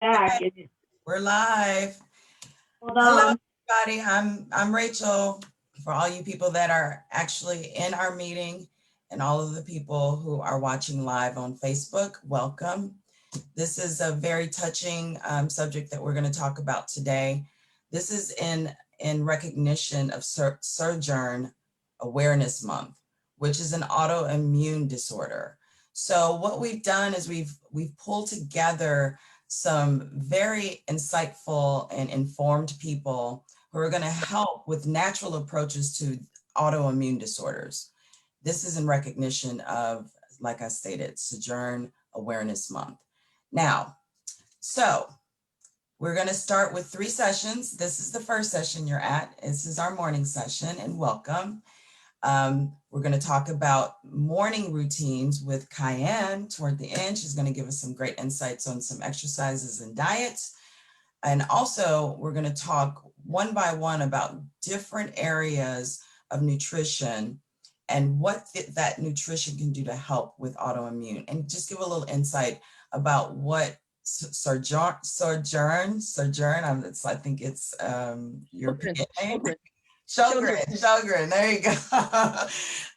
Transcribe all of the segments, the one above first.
back. We're live. Hold Hello, on. everybody. I'm Rachel. For all you people that are actually in our meeting and all of the people who are watching live on Facebook, welcome. This is a very touching subject that we're going to talk about today. This is in recognition of Autoimmune Awareness Month, which is an autoimmune disorder. So what we've done is we've pulled together some very insightful and informed people who are going to help with natural approaches to autoimmune disorders. This is in recognition of, like I stated, Autoimmone Awareness Month. Now, so we're going to start with 3 sessions. This is the first session you're at. This is our morning session, and welcome. We're going to talk about morning routines with Cayenne toward the end. She's going to give us some great insights on some exercises and diets. And also, we're going to talk one by one about different areas of nutrition and what that nutrition can do to help with autoimmune, and just give a little insight about what Sojourn, I think it's European name. Sjogren, there you go.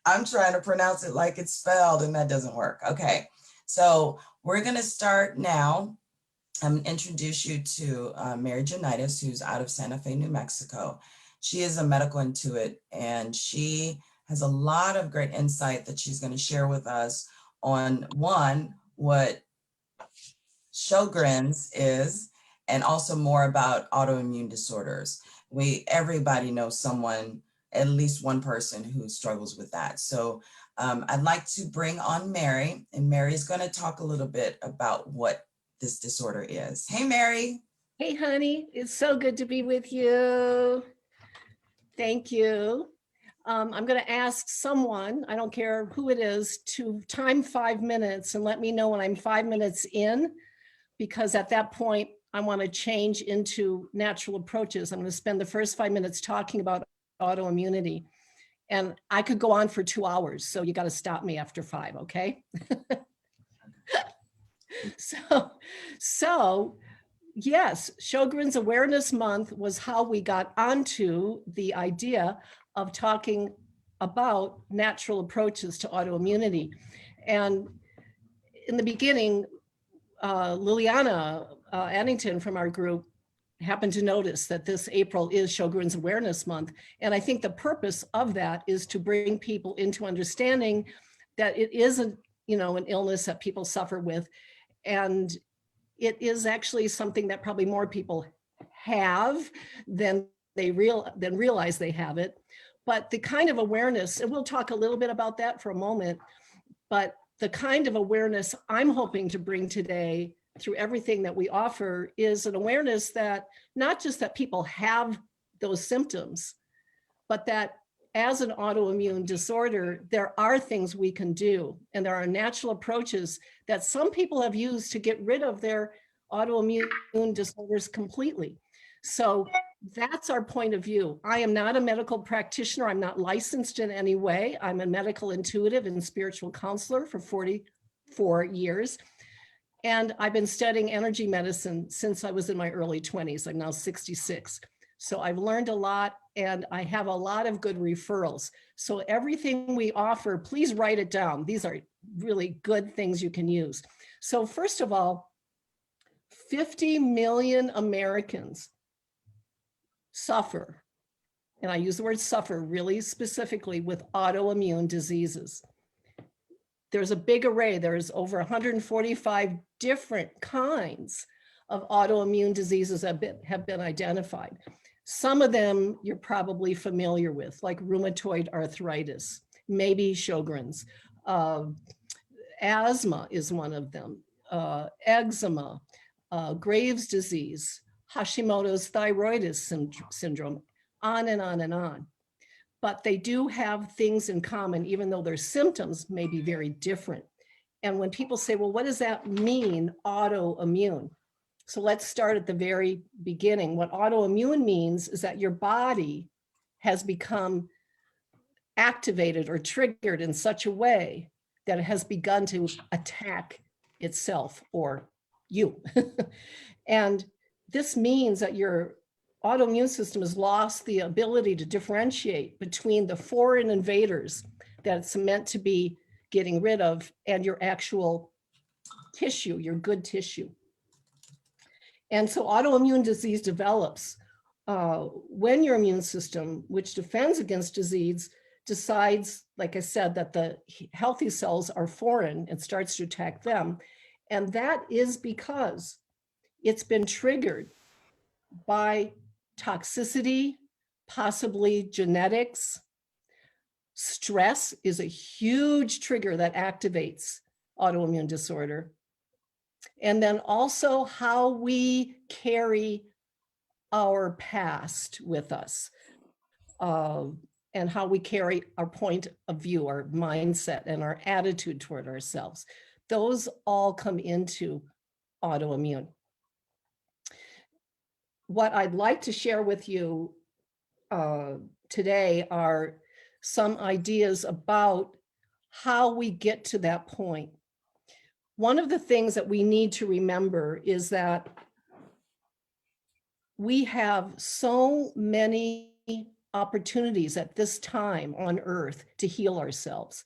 I'm trying to pronounce it like it's spelled and that doesn't work. Okay, so we're gonna start now. I'm gonna introduce you to Mary Janitas, who's out of Santa Fe, New Mexico. She is a medical intuit, and she has a lot of great insight that she's gonna share with us on one, what Sjogren's is, and also more about autoimmune disorders. Everybody knows someone, at least one person who struggles with that. So I'd like to bring on Mary, and Mary's going to talk a little bit about what this disorder is. Hey, Mary. Hey, honey, it's so good to be with you. Thank you. I'm going to ask someone, I don't care who it is, to time 5 minutes and let me know when I'm 5 minutes in, because at that point, I want to change into natural approaches. I'm going to spend the first 5 minutes talking about autoimmunity. And I could go on for 2 hours, so you got to stop me after 5, okay? So yes, Sjogren's Awareness Month was how we got onto the idea of talking about natural approaches to autoimmunity. And in the beginning, Liliana Addington from our group happened to notice that this April is Sjogren's Awareness Month. And I think the purpose of that is to bring people into understanding that it isn't, an illness that people suffer with. And it is actually something that probably more people have than realize they have it. But the kind of awareness, and we'll talk a little bit about that for a moment, but the kind of awareness I'm hoping to bring today through everything that we offer is an awareness that not just that people have those symptoms, but that as an autoimmune disorder, there are things we can do. And there are natural approaches that some people have used to get rid of their autoimmune disorders completely. So that's our point of view. I am not a medical practitioner. I'm not licensed in any way. I'm a medical intuitive and spiritual counselor for 44 years. And I've been studying energy medicine since I was in my early 20s. I'm now 66. So I've learned a lot, and I have a lot of good referrals. So everything we offer, please write it down. These are really good things you can use. So first of all, 50 million Americans suffer, and I use the word suffer really specifically, with autoimmune diseases. There's a big array. There's over 145 different kinds of autoimmune diseases that have been identified. Some of them you're probably familiar with, like rheumatoid arthritis, maybe Sjogren's. Asthma is one of them, eczema, Graves' disease, Hashimoto's thyroiditis syndrome, on and on and on. But they do have things in common, even though their symptoms may be very different. And when people say, well, what does that mean, autoimmune? So let's start at the very beginning. What autoimmune means is that your body has become activated or triggered in such a way that it has begun to attack itself or you. And this means that your autoimmune system has lost the ability to differentiate between the foreign invaders that it's meant to be getting rid of and your actual tissue, your good tissue. And so autoimmune disease develops when your immune system, which defends against disease, decides, like I said, that the healthy cells are foreign and starts to attack them. And that is because it's been triggered by toxicity, possibly genetics. Stress is a huge trigger that activates autoimmune disorder. And then also how we carry our past with us, and how we carry our point of view, our mindset, and our attitude toward ourselves. Those all come into autoimmune. What I'd like to share with you today are some ideas about how we get to that point. One of the things that we need to remember is that we have so many opportunities at this time on Earth to heal ourselves.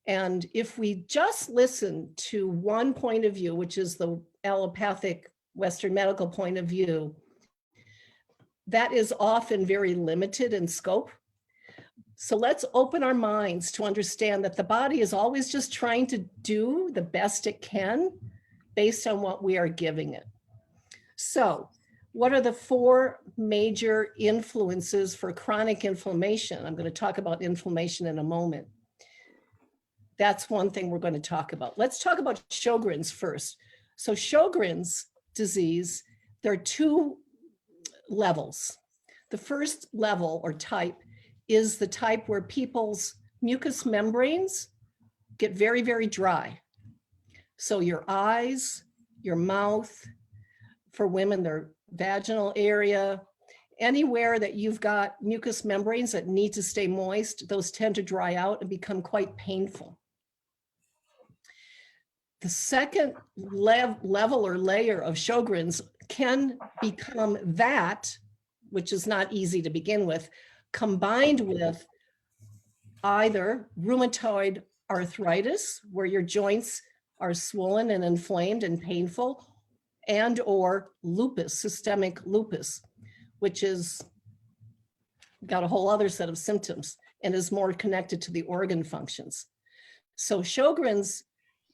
And if we just listen to one point of view, which is the allopathic Western medical point of view, that is often very limited in scope. So let's open our minds to understand that the body is always just trying to do the best it can based on what we are giving it. So what are the 4 major influences for chronic inflammation? I'm going to talk about inflammation in a moment. That's one thing we're going to talk about. Let's talk about Sjogren's first. So Sjogren's disease, there are 2 levels. The first level or type is the type where people's mucous membranes get very, very dry. So your eyes, your mouth, for women, their vaginal area, anywhere that you've got mucous membranes that need to stay moist, those tend to dry out and become quite painful. The second level or layer of Sjogren's can become that, which is not easy to begin with, combined with either rheumatoid arthritis, where your joints are swollen and inflamed and painful, and or lupus, systemic lupus, which is got a whole other set of symptoms and is more connected to the organ functions. So Sjogren's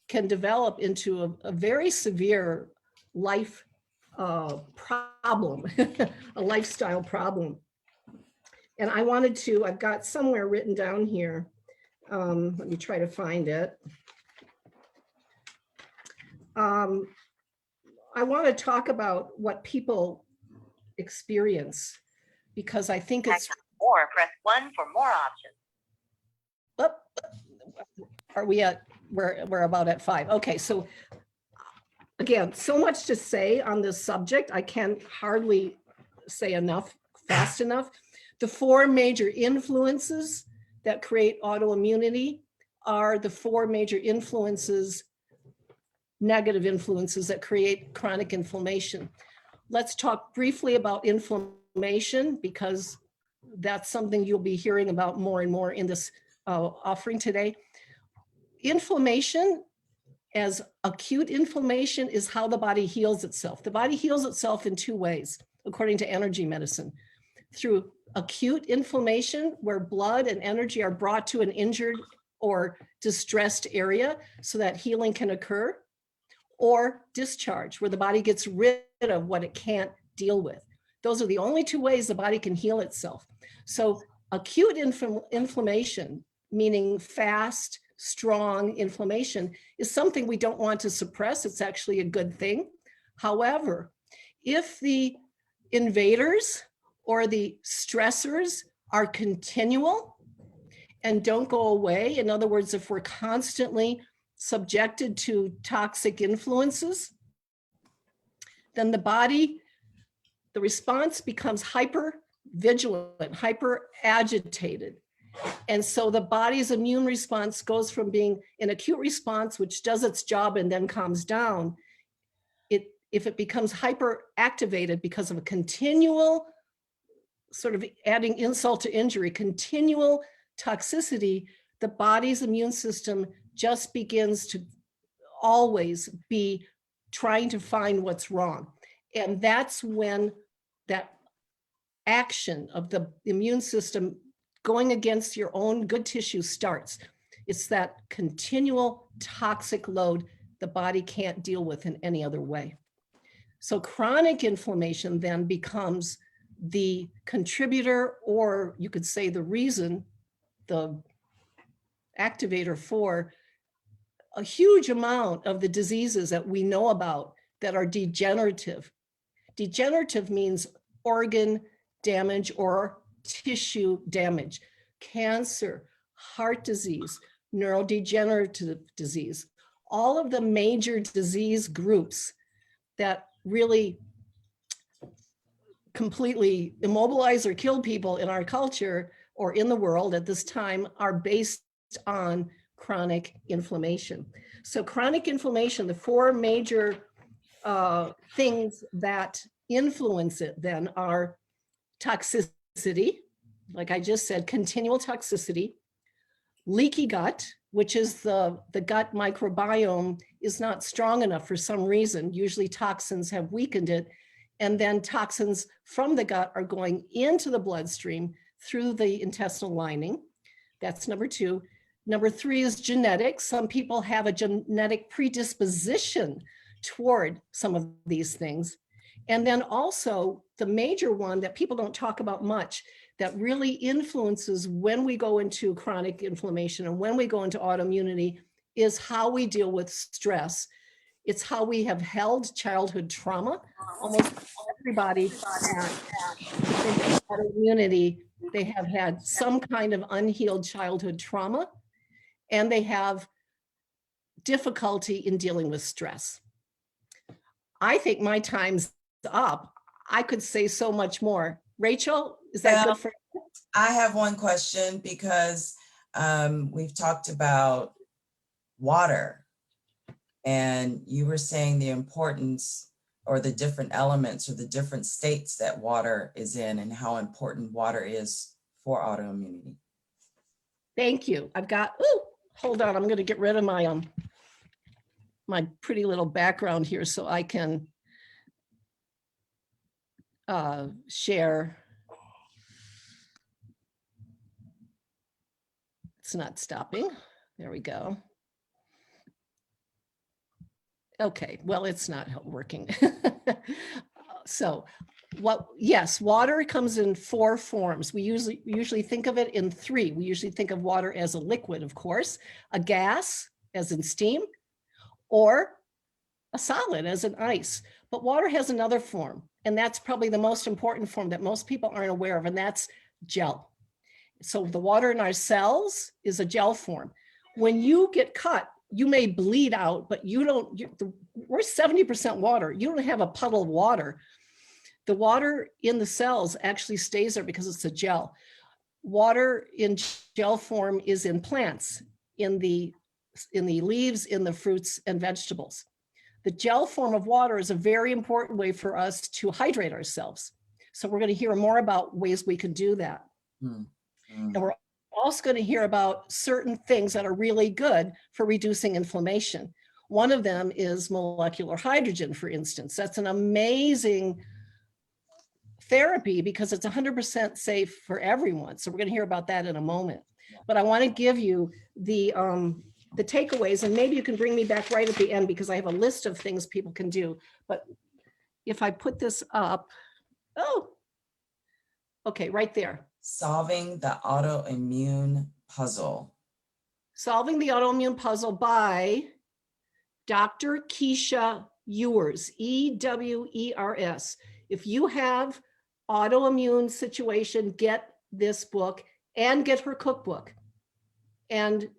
can develop into a very severe life problem, a lifestyle problem. And I wanted to, I've got somewhere written down here, let me try to find it. I want to talk about what people experience, because I think it's... Or press 1 for more options. Oh, are we at, we're about at 5. Okay, so again, so much to say on this subject. I can hardly say enough, fast enough. The 4 major influences that create autoimmunity are the 4 major influences, negative influences that create chronic inflammation. Let's talk briefly about inflammation, because that's something you'll be hearing about more and more in this offering today. Inflammation, as acute inflammation, is how the body heals itself. The body heals itself in 2 ways, according to energy medicine. Through acute inflammation, where blood and energy are brought to an injured or distressed area so that healing can occur, or discharge, where the body gets rid of what it can't deal with. Those are the only 2 ways the body can heal itself. So acute inflammation, meaning fast, strong inflammation, is something we don't want to suppress. It's actually a good thing. However, if the invaders or the stressors are continual and don't go away, in other words, if we're constantly subjected to toxic influences, then the body, the response becomes hyper vigilant, hyper agitated. And so the body's immune response goes from being an acute response, which does its job and then calms down. if it becomes hyperactivated because of a continual sort of adding insult to injury, continual toxicity, the body's immune system just begins to always be trying to find what's wrong. And that's when that action of the immune system going against your own good tissue starts. It's that continual toxic load the body can't deal with in any other way. So chronic inflammation then becomes the contributor, or you could say the reason, the activator for a huge amount of the diseases that we know about that are degenerative. Degenerative means organ damage or tissue damage, cancer, heart disease, neurodegenerative disease, all of the major disease groups that really completely immobilize or kill people in our culture or in the world at this time are based on chronic inflammation. So chronic inflammation, the four major things that influence it then are toxicity, like I just said, continual toxicity, leaky gut, which is the gut microbiome is not strong enough for some reason. Usually toxins have weakened it. And then toxins from the gut are going into the bloodstream through the intestinal lining. That's number two. Number three is genetics. Some people have a genetic predisposition toward some of these things. And then also the major one that people don't talk about much that really influences when we go into chronic inflammation and when we go into autoimmunity is how we deal with stress. It's how we have held childhood trauma. Almost everybody has autoimmunity. They have had some kind of unhealed childhood trauma, and they have difficulty in dealing with stress. I think my time's up. I could say so much more. Rachel, is that good for you? I have one question because we've talked about water, and you were saying the importance or the different elements or the different states that water is in and how important water is for autoimmunity. Thank you. I've got, hold on, I'm going to get rid of my my pretty little background here so I can share. It's not stopping. There we go. Okay, well, it's not working. So yes, water comes in four forms. We usually think of it in three. We usually think of water as a liquid, of course, a gas, as in steam, or a solid, as in ice. But water has another form, and that's probably the most important form that most people aren't aware of, and that's gel. So the water in our cells is a gel form. When you get cut, you may bleed out, but you don't, we're 70% water. You don't have a puddle of water. The water in the cells actually stays there because it's a gel. Water in gel form is in plants, in the leaves, in the fruits and vegetables. The gel form of water is a very important way for us to hydrate ourselves. So we're going to hear more about ways we can do that. And we're also going to hear about certain things that are really good for reducing inflammation. One of them is molecular hydrogen, for instance. That's an amazing therapy because it's 100% safe for everyone. So we're going to hear about that in a moment. But I want to give you the takeaways, and maybe you can bring me back right at the end because I have a list of things people can do. But if I put this up, okay, right there. Solving the autoimmune puzzle. Solving the Autoimmune Puzzle by Dr. Keisha Ewers, E-W-E-R-S. If you have autoimmune situation, get this book and get her cookbook. And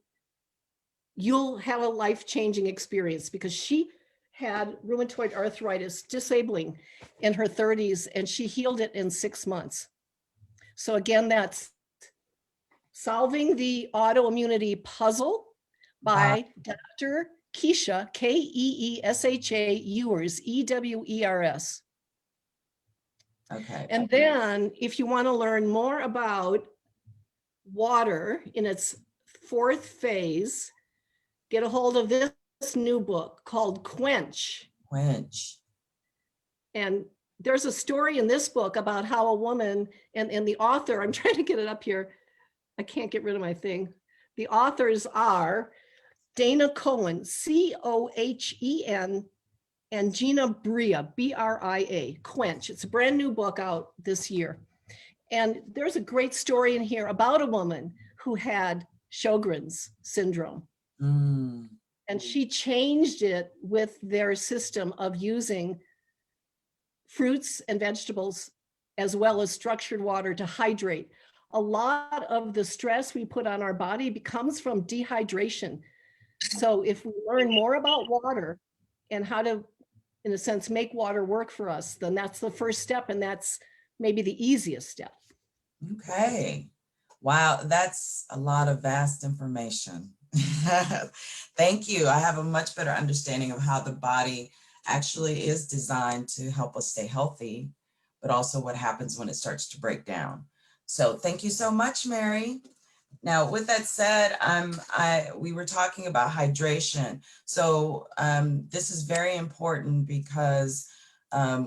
you'll have a life-changing experience because she had rheumatoid arthritis, disabling, in her 30s, and she healed it in 6 months. So again, that's Solving the Autoimmunity Puzzle by Dr. Keesha, Keesha Ewers, Ewers. Okay. And then if you want to learn more about water in its fourth phase, get a hold of this new book called Quench. Quench. And there's a story in this book about how a woman and the author, I'm trying to get it up here. I can't get rid of my thing. The authors are Dana Cohen, Cohen, and Gina Bria, Bria, Quench. It's a brand new book out this year. And there's a great story in here about a woman who had Sjogren's syndrome. Mm. And she changed it with their system of using fruits and vegetables as well as structured water to hydrate. A lot of the stress we put on our body comes from dehydration. So if we learn more about water and how to, in a sense, make water work for us, then that's the first step, and that's maybe the easiest step. Okay. Wow, that's a lot of vast information. Thank you. I have a much better understanding of how the body actually is designed to help us stay healthy, but also what happens when it starts to break down. So thank you so much, Mary. Now, with that said, we were talking about hydration. So this is very important because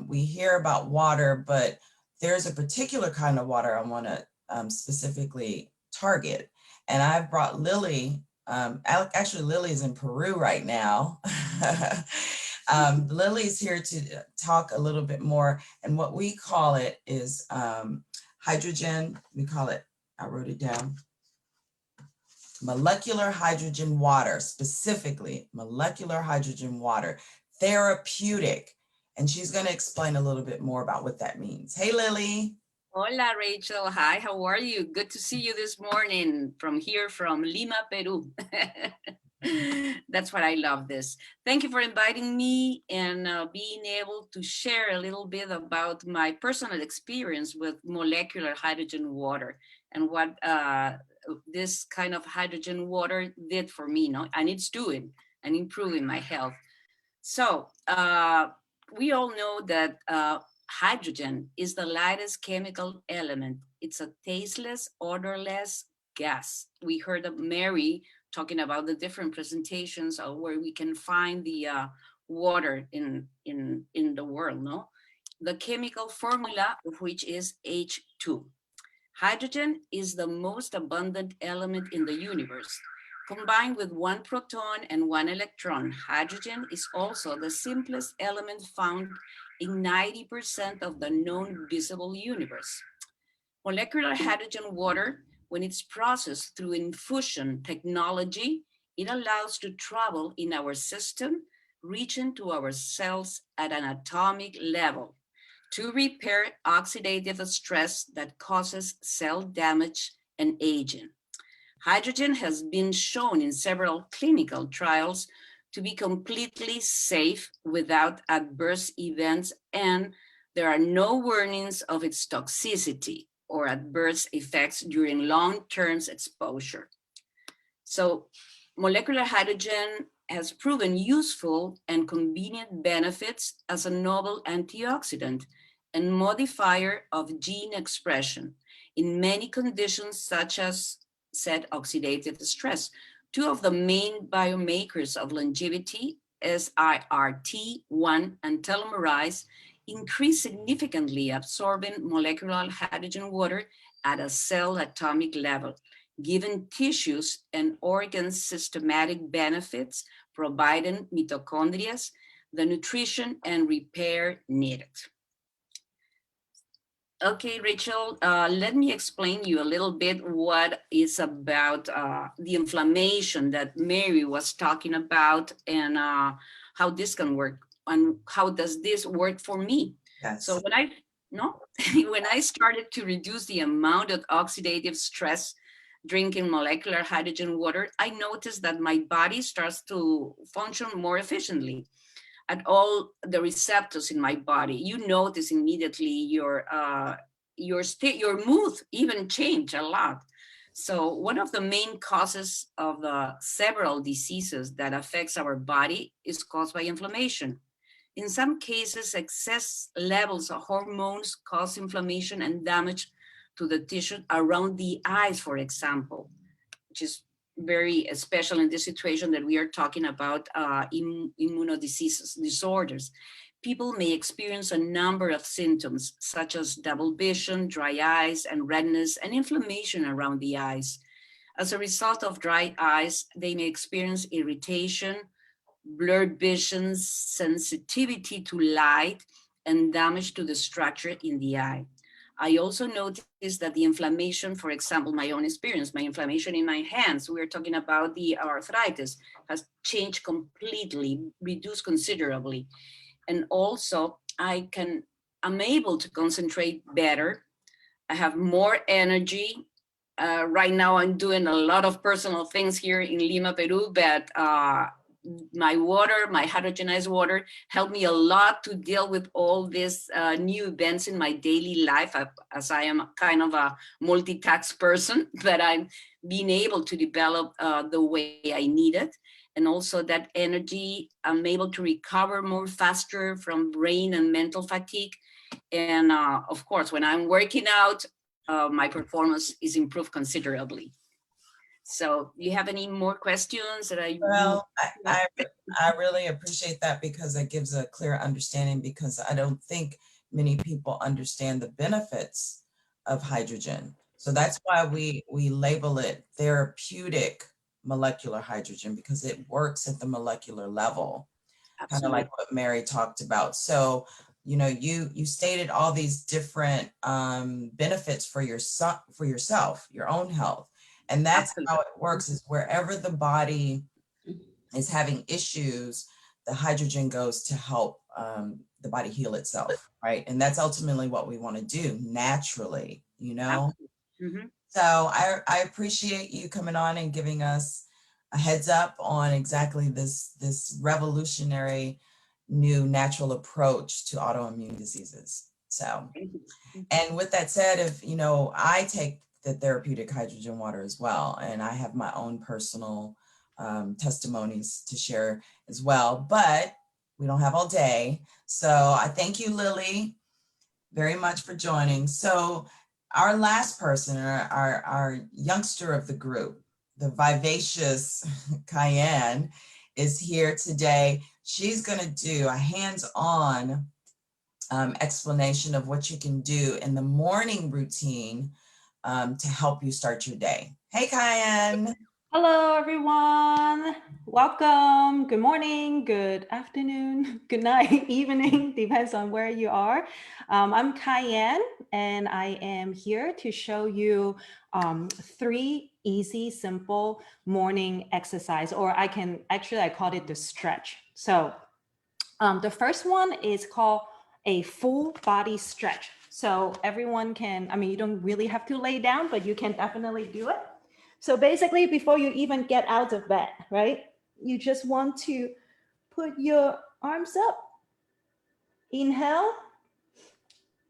we hear about water, but there's a particular kind of water I want to specifically target. And I've brought Lily. Actually, Lily's in Peru right now. Lily's here to talk a little bit more. And what we call it is hydrogen. We call it, I wrote it down, molecular hydrogen water, specifically molecular hydrogen water, therapeutic. And she's going to explain a little bit more about what that means. Hey, Lily. Hola, Rachel. Hi, how are you? Good to see you this morning from here, from Lima, Peru. That's what I love this. Thank you for inviting me and being able to share a little bit about my personal experience with molecular hydrogen water and what this kind of hydrogen water did for me, no? And it's doing and improving my health. So we all know that hydrogen is the lightest chemical element. It's a tasteless, odorless gas. We heard of Mary talking about the different presentations of where we can find the water in the world, no? The chemical formula of which is H2. Hydrogen is the most abundant element in the universe. Combined with one proton and one electron, hydrogen is also the simplest element found in 90% of the known visible universe. Molecular hydrogen water, when it's processed through infusion technology, it allows to travel in our system, reaching to our cells at an atomic level to repair oxidative stress that causes cell damage and aging. Hydrogen has been shown in several clinical trials to be completely safe without adverse events, and there are no warnings of its toxicity or adverse effects during long-term exposure. So molecular hydrogen has proven useful and convenient benefits as a novel antioxidant and modifier of gene expression in many conditions such as said oxidative stress. Two of the main biomarkers of longevity, SIRT1 and telomerase, increase significantly absorbing molecular hydrogen water at a cell atomic level, giving tissues and organs systematic benefits, providing mitochondria the nutrition and repair needed. Okay, Rachel, let me explain you a little bit what is about the inflammation that Mary was talking about and how this can work and how does this work for me. Yes. So when I started to reduce the amount of oxidative stress drinking molecular hydrogen water, I noticed that my body starts to function more efficiently at all the receptors in my body. You notice immediately your mood even change a lot. So one of the main causes of the several diseases that affects our body is caused by inflammation. In some cases, excess levels of hormones cause inflammation and damage to the tissue around the eyes, for example, which is very special in this situation that we are talking about immunodiseases, disorders. People may experience a number of symptoms such as double vision, dry eyes, and redness, and inflammation around the eyes. As a result of dry eyes, they may experience irritation, blurred vision, sensitivity to light, and damage to the structure in the eye. I also noticed that the inflammation, for example, my own experience, my inflammation in my hands, we are talking about the arthritis, has changed completely, reduced considerably. And also I'm able to concentrate better. I have more energy. Right now I'm doing a lot of personal things here in Lima, Peru, but my water, my hydrogenized water, helped me a lot to deal with all these new events in my daily life, as I am kind of a multitask person, but I'm being able to develop the way I need it. And also that energy, I'm able to recover more faster from brain and mental fatigue. And of course, when I'm working out, my performance is improved considerably. So do you have any more questions that Well, I really appreciate that because it gives a clear understanding, because I don't think many people understand the benefits of hydrogen. So that's why we label it therapeutic molecular hydrogen, because it works at the molecular level, kind of like what Mary talked about. So, you know, you stated all these different benefits for yourself, your own health. And that's how it works, is wherever the body is having issues, the hydrogen goes to help the body heal itself, right? And that's ultimately what we want to do naturally, you know? Mm-hmm. So I appreciate you coming on and giving us a heads up on exactly this revolutionary new natural approach to autoimmune diseases. So, and with that said, if, you know, I take the therapeutic hydrogen water as well, and I have my own personal testimonies to share as well, but we don't have all day. So I thank you, Lily, very much for joining. So our last person, our youngster of the group, the vivacious Cayenne, is here today. She's going to do a hands-on explanation of what you can do in the morning routine to help you start your day. Hey, Cayenne. Hello, everyone. Welcome. Good morning, good afternoon, good night, evening, depends on where you are. I'm Cayenne, and I am here to show you 3 easy, simple morning exercise, or I called it the stretch. So the first one is called a full body stretch. So everyone can, you don't really have to lay down, but you can definitely do it. So basically, before you even get out of bed, right? You just want to put your arms up, inhale,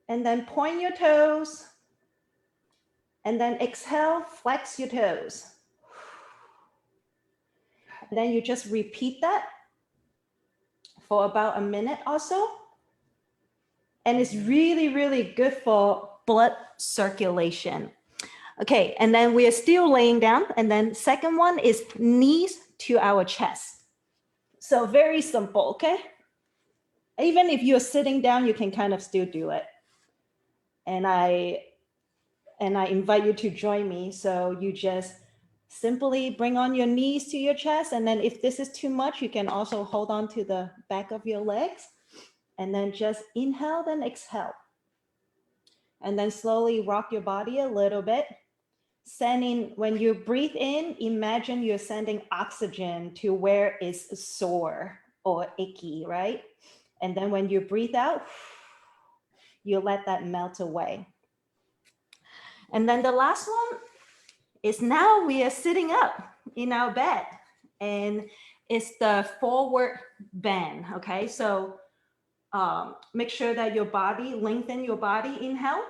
and then point your toes, and then exhale, flex your toes. And then you just repeat that for about a minute or so. And it's really, really good for blood circulation. Okay, and then we are still laying down. And then second one is knees to our chest. So very simple, okay? Even if you're sitting down, you can kind of still do it. And I invite you to join me. So you just simply bring on your knees to your chest. And then if this is too much, you can also hold on to the back of your legs. And then just inhale, then exhale. And then slowly rock your body a little bit. When you breathe in, imagine you're sending oxygen to where it's sore or icky, right? And then when you breathe out, you let that melt away. And then the last one is now we are sitting up in our bed, and it's the forward bend, okay? So make sure that lengthen your body, inhale,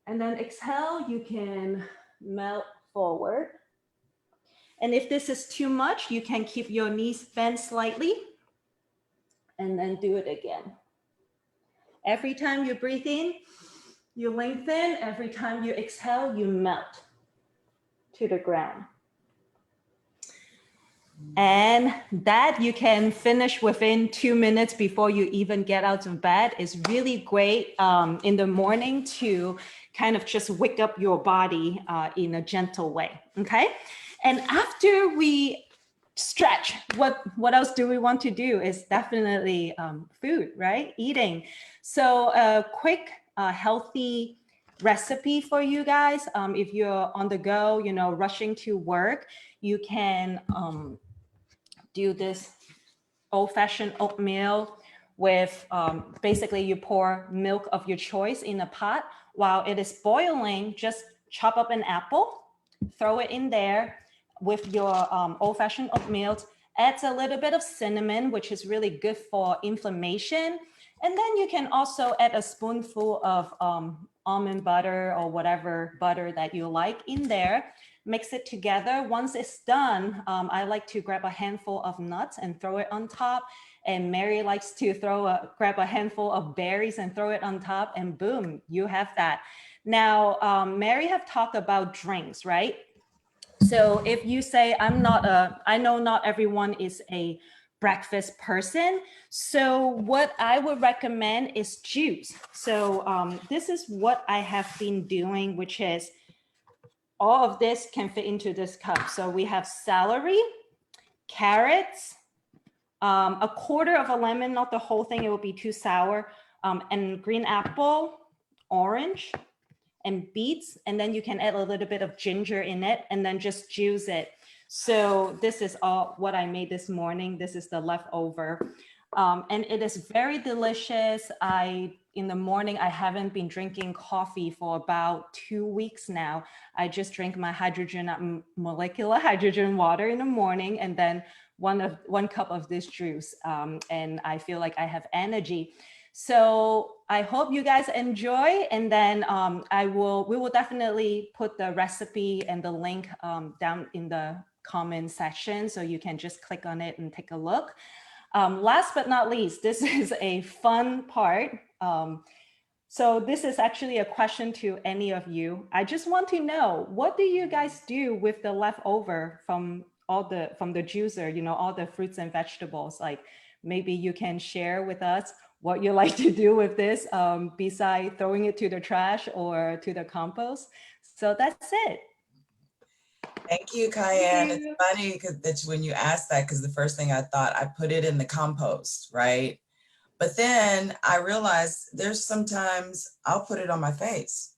and then exhale, you can melt forward. And if this is too much, you can keep your knees bent slightly and then do it again. Every time you breathe in, you lengthen. Every time you exhale, you melt to the ground. And that you can finish within 2 minutes before you even get out of bed is really great in the morning to kind of just wake up your body in a gentle way, okay? And after we stretch, what else do we want to do is definitely food, right? Eating. So a quick, healthy recipe for you guys. If you're on the go, you know, rushing to work, you can do this old-fashioned oatmeal with basically you pour milk of your choice in a pot. While it is boiling, just chop up an apple, throw it in there with your old-fashioned oatmeal. Adds a little bit of cinnamon, which is really good for inflammation. And then you can also add a spoonful of almond butter or whatever butter that you like in there. Mix it together. Once it's done, I like to grab a handful of nuts and throw it on top. And Mary likes to grab a handful of berries and throw it on top, and boom, you have that. Now, Mary have talked about drinks, right? So if you say, I know not everyone is a breakfast person. So what I would recommend is juice. So this is what I have been doing, which is all of this can fit into this cup. So we have celery, carrots, a quarter of a lemon, not the whole thing, it will be too sour, and green apple, orange, and beets. And then you can add a little bit of ginger in it and then just juice it. So this is all what I made this morning. This is the leftover. And it is very delicious. In the morning, I haven't been drinking coffee for about 2 weeks now. I just drink my molecular hydrogen water in the morning, and then one cup of this juice. And I feel like I have energy. So I hope you guys enjoy, and then we will definitely put the recipe and the link down in the comment section, so you can just click on it and take a look. Last but not least, this is a fun part. So this is actually a question to any of you. I just want to know, what do you guys do with the leftover from the juicer, you know, all the fruits and vegetables? Like, maybe you can share with us what you like to do with this, besides throwing it to the trash or to the compost. So that's it. Thank you, Cayenne. It's funny that when you asked that, because the first thing I thought, I put it in the compost, right? But then I realized there's sometimes I'll put it on my face.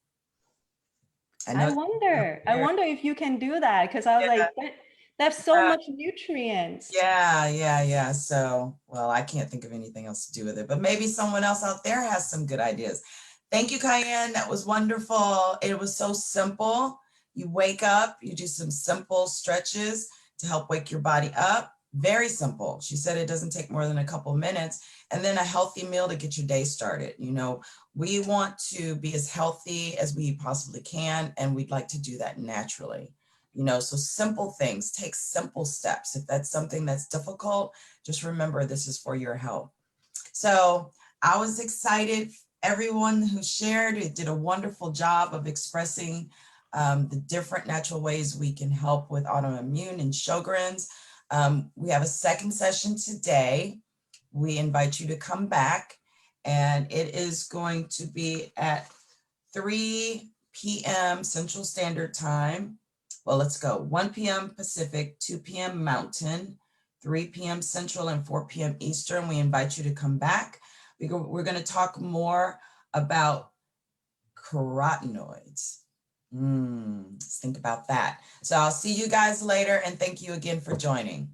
I wonder if you can do that, because I was like, that's so much nutrients. Yeah. So, well, I can't think of anything else to do with it, but maybe someone else out there has some good ideas. Thank you, Cayenne. That was wonderful. It was so simple. You wake up, you do some simple stretches to help wake your body up. Very simple. She said it doesn't take more than a couple minutes, and then a healthy meal to get your day started. You know, we want to be as healthy as we possibly can, and we'd like to do that naturally. You know, so simple things, take simple steps. If that's something that's difficult, just remember this is for your health. So I was excited. Everyone who shared, it did a wonderful job of expressing the different natural ways we can help with autoimmune and Sjogren's. We have a second session today. We invite you to come back, and it is going to be at 3 p.m. Central Standard Time. Well, let's go. 1 p.m. Pacific, 2 p.m. Mountain, 3 p.m. Central, and 4 p.m. Eastern. We invite you to come back. We're going to talk more about carotenoids. Let's think about that. So I'll see you guys later, and thank you again for joining.